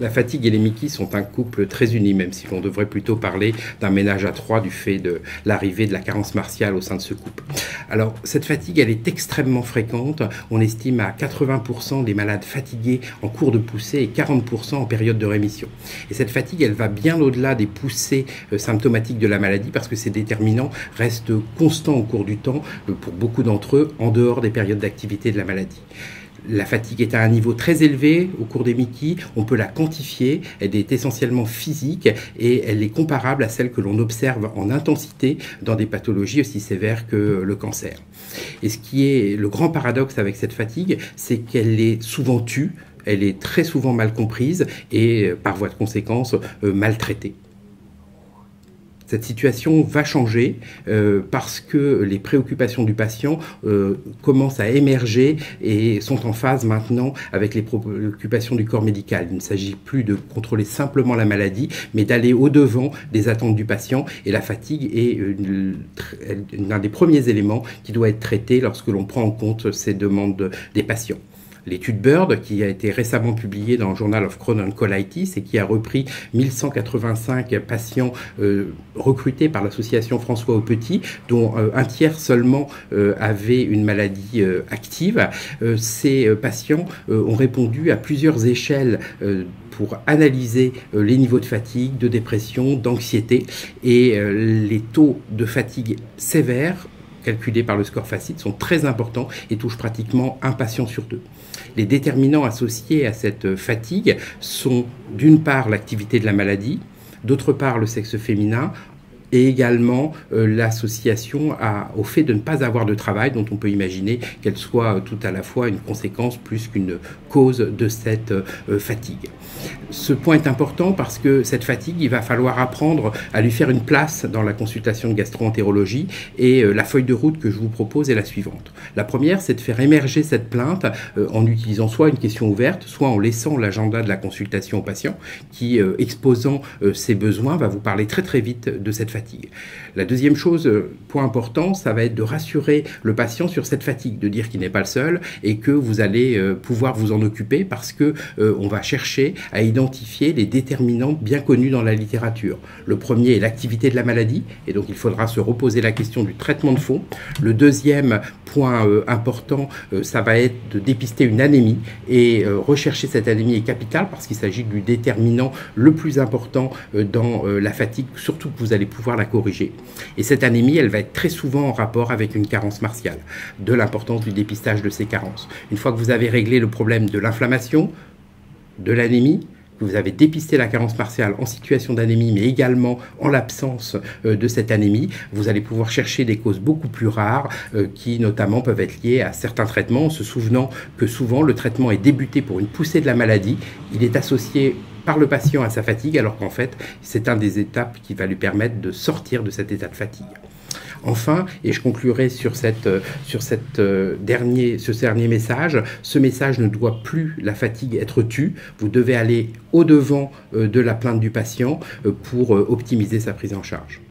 La fatigue et les Mickey sont un couple très uni, même si l'on devrait plutôt parler d'un ménage à trois du fait de l'arrivée de la carence martiale au sein de ce couple. Alors, cette fatigue, elle est extrêmement fréquente. On estime à 80% les malades fatigués en cours de poussée et 40% en période de rémission. Et cette fatigue, elle va bien au-delà des poussées symptomatiques de la maladie parce que ces déterminants restent constants au cours du temps pour beaucoup d'entre eux en dehors des périodes d'activité de la maladie. La fatigue est à un niveau très élevé au cours des Mickey, on peut la quantifier, elle est essentiellement physique et elle est comparable à celle que l'on observe en intensité dans des pathologies aussi sévères que le cancer. Et ce qui est le grand paradoxe avec cette fatigue, c'est qu'elle est souvent tue, elle est très souvent mal comprise et par voie de conséquence maltraitée. Cette situation va changer parce que les préoccupations du patient commencent à émerger et sont en phase maintenant avec les préoccupations du corps médical. Il ne s'agit plus de contrôler simplement la maladie, mais d'aller au-devant des attentes du patient. Et la fatigue est l'un des premiers éléments qui doit être traité lorsque l'on prend en compte ces demandes des patients. L'étude BIRD, qui a été récemment publiée dans le Journal of Crohn's Colitis et qui a repris 1185 patients recrutés par l'association François Aupetit, dont un tiers seulement avait une maladie active. Ces patients ont répondu à plusieurs échelles pour analyser les niveaux de fatigue, de dépression, d'anxiété et les taux de fatigue sévères calculés par le score FACIT sont très importants et touchent pratiquement un patient sur deux. Les déterminants associés à cette fatigue sont d'une part l'activité de la maladie, d'autre part le sexe féminin, et également l'association au fait de ne pas avoir de travail, dont on peut imaginer qu'elle soit tout à la fois une conséquence plus qu'une cause de cette fatigue. Ce point est important parce que cette fatigue, il va falloir apprendre à lui faire une place dans la consultation de gastro-entérologie et la feuille de route que je vous propose est la suivante. La première, c'est de faire émerger cette plainte en utilisant soit une question ouverte, soit en laissant l'agenda de la consultation au patient qui, exposant ses besoins, va vous parler très très vite de cette fatigue. La deuxième chose, point important, ça va être de rassurer le patient sur cette fatigue, de dire qu'il n'est pas le seul et que vous allez pouvoir vous en occuper parce que on va chercher à identifier les déterminants bien connus dans la littérature. Le premier est l'activité de la maladie et donc il faudra se reposer la question du traitement de fond. Le deuxième point important, ça va être de dépister une anémie et rechercher cette anémie est capital parce qu'il s'agit du déterminant le plus important dans la fatigue, surtout que vous allez pouvoir la corriger. Et cette anémie, elle va être très souvent en rapport avec une carence martiale, de l'importance du dépistage de ces carences. Une fois que vous avez réglé le problème de l'inflammation, de l'anémie, que vous avez dépisté la carence martiale en situation d'anémie, mais également en l'absence de cette anémie, vous allez pouvoir chercher des causes beaucoup plus rares qui notamment peuvent être liées à certains traitements, en se souvenant que souvent le traitement est débuté pour une poussée de la maladie, il est associé par le patient à sa fatigue, alors qu'en fait, c'est un des étapes qui va lui permettre de sortir de cet état de fatigue. Enfin, et je conclurai sur ce dernier message, ce message ne doit plus, la fatigue, être tue. Vous devez aller au-devant de la plainte du patient pour optimiser sa prise en charge.